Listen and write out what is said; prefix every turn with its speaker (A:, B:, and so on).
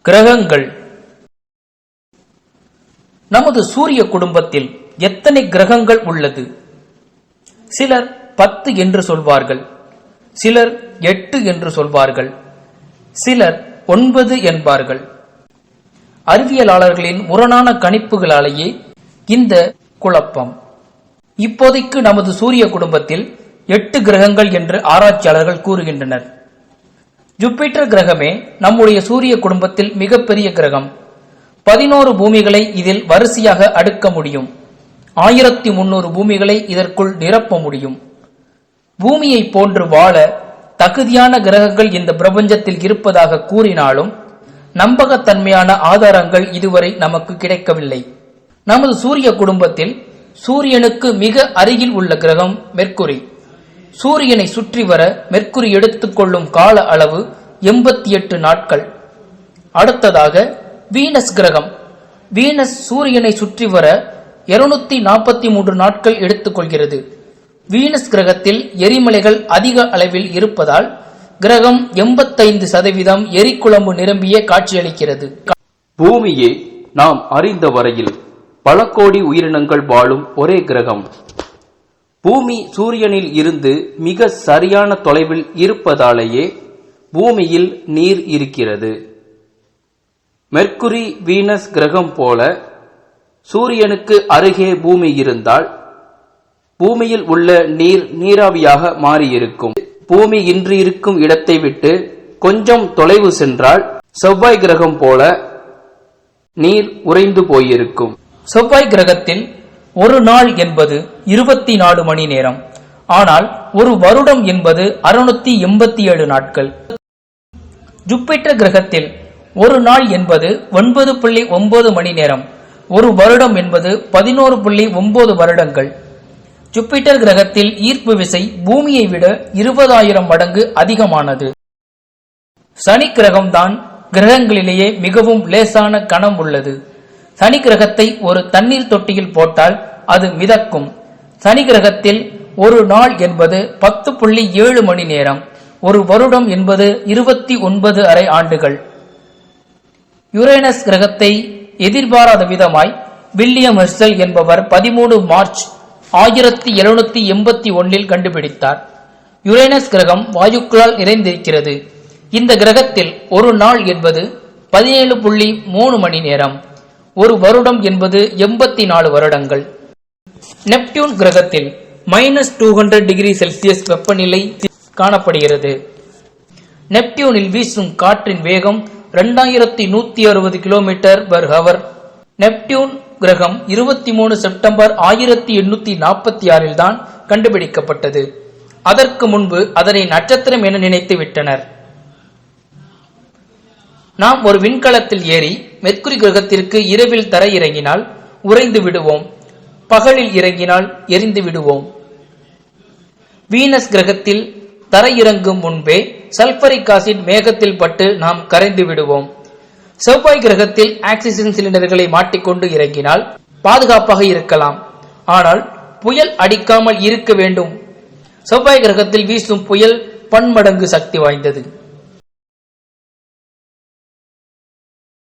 A: கிரகங்கள். நமது சூரிய குடும்பத்தில் எத்தனை கிரகங்கள் உள்ளது? சிலர் 10 என்று சொல்வார்கள், சிலர் 8 என்று சொல்வார்கள், சிலர் 9 என்பார்கள். அறிவியலாளர்களின் முரணான கணிப்புகளாலேயே இந்த குழப்பம். இப்போதைக்கு நமது சூரிய குடும்பத்தில் 8 கிரகங்கள் என்று ஆராய்ச்சியாளர்கள் கூறுகின்றனர். ஜூபிட்டர் கிரகமே நம்முடைய சூரிய குடும்பத்தில் மிகப்பெரிய கிரகம். 11 பூமிகளை இதில் வரிசையாக அடுக்க முடியும். 1300 பூமிகளை இதற்குள் நிரப்ப முடியும். பூமியை போன்று வாழ தகுதியான கிரகங்கள் இந்த பிரபஞ்சத்தில் இருப்பதாக கூறினாலும் நம்பகத்தன்மையான ஆதாரங்கள் இதுவரை நமக்கு கிடைக்கவில்லை. நமது சூரிய குடும்பத்தில் சூரியனுக்கு மிக அருகில் உள்ள கிரகம் மெர்க்குரி. சூரியனை சுற்றி வர மெர்க்குரி எடுத்துக்கொள்ளும் கால அளவு 88 நாட்கள். அடுத்ததாக வீனஸ் கிரகம். வீனஸ் சூரியனை சுற்றி வர 243 நாட்கள் எடுத்துக்கொள்கிறது. வீனஸ் கிரகத்தில் எரிமலைகள் அதிக அளவில் இருப்பதால் கிரகம் 85% எரிக்குழம்பு நிரம்பிய காட்சியளிக்கிறது.
B: பூமியே நாம் அறிந்த வரையில் பல கோடி உயிரினங்கள் வாழும் ஒரே கிரகம். பூமி சூரியனில் இருந்து மிக சரியான தொலைவில் இருப்பதாலேயே பூமியில் நீர் இருக்கிறது. மெர்க்குரி வீனஸ் கிரகம் போல சூரியனுக்கு அருகே பூமி இருந்தால் பூமியில் உள்ள நீர் நீராவியாக மாறியிருக்கும். பூமி இன்று இருக்கும் இடத்தை விட்டு கொஞ்சம் தொலைவு சென்றால் செவ்வாய் கிரகம் போல நீர் உறைந்து போயிருக்கும்.
A: செவ்வாய் கிரகத்தில் ஒரு நாள் என்பது 24 மணி நேரம். ஆனால் ஒரு வருடம் என்பது 687 நாட்கள். ஜூபிட்டர் கிரகத்தில் ஒரு நாள் என்பது 9.9 மணி நேரம். ஒரு வருடம் என்பது 11.9 வருடங்கள். ஜூபிட்டர் கிரகத்தில் ஈர்ப்பு விசை பூமியை விட 20,000 மடங்கு அதிகமானது. சனி கிரகம்தான் கிரகங்களிலேயே மிகவும் லேசான கணம் உள்ளது. சனி கிரகத்தை ஒரு தண்ணீர் தொட்டியில் போட்டால் அது மிதக்கும். சனி கிரகத்தில் ஒரு நாள் என்பது 10.7 மணி நேரம். ஒரு வருடம் என்பது 29.5 ஆண்டுகள். யுரேனஸ் கிரகத்தை எதிர்பாராத விதமாய் வில்லியம் ஹெர்ஷல் என்பவர் 13 மார்ச் 1781 கண்டுபிடித்தார். யுரேனஸ் கிரகம் வாயுக்களால் நிறைந்திருக்கிறது. இந்த கிரகத்தில் ஒரு நாள் என்பது 17.3 மணி நேரம். ஒரு வருடம் என்பது 84 வருடங்கள். நெப்டியூன் கிரகத்தில் -200°C வெப்பநிலை காணப்படுகிறது. நெப்டியூனில் வீசும் காற்றின் வேகம் 2160 km/h. நெப்டியூன் கிரகம் 23 செப்டம்பர் 1846 தான் கண்டுபிடிக்கப்பட்டது. அதற்கு முன்பு அதனை நட்சத்திரம் என நினைத்து விட்டனர். நாம் ஒரு விண்கலத்தில் ஏறி மெர்க்குரி கிரகத்திற்கு இரவில் தர இறங்கினால் உறைந்து விடுவோம். பகலில் இறங்கினால் எரிந்து விடுவோம். வீனஸ் கிரகத்தில் தர இறங்கும் முன்பே சல்பரிக் ஆசிட் மேகத்தில் பட்டு நாம் கரைந்து விடுவோம். செவ்வாய் கிரகத்தில் ஆக்சிஜன் சிலிண்டர்களை மாட்டிக்கொண்டு இறங்கினால் பாதுகாப்பாக இருக்கலாம். ஆனால் புயல் அடிக்காமல் இருக்க வேண்டும். செவ்வாய் கிரகத்தில் வீசும் புயல் பன்மடங்கு சக்தி வாய்ந்தது.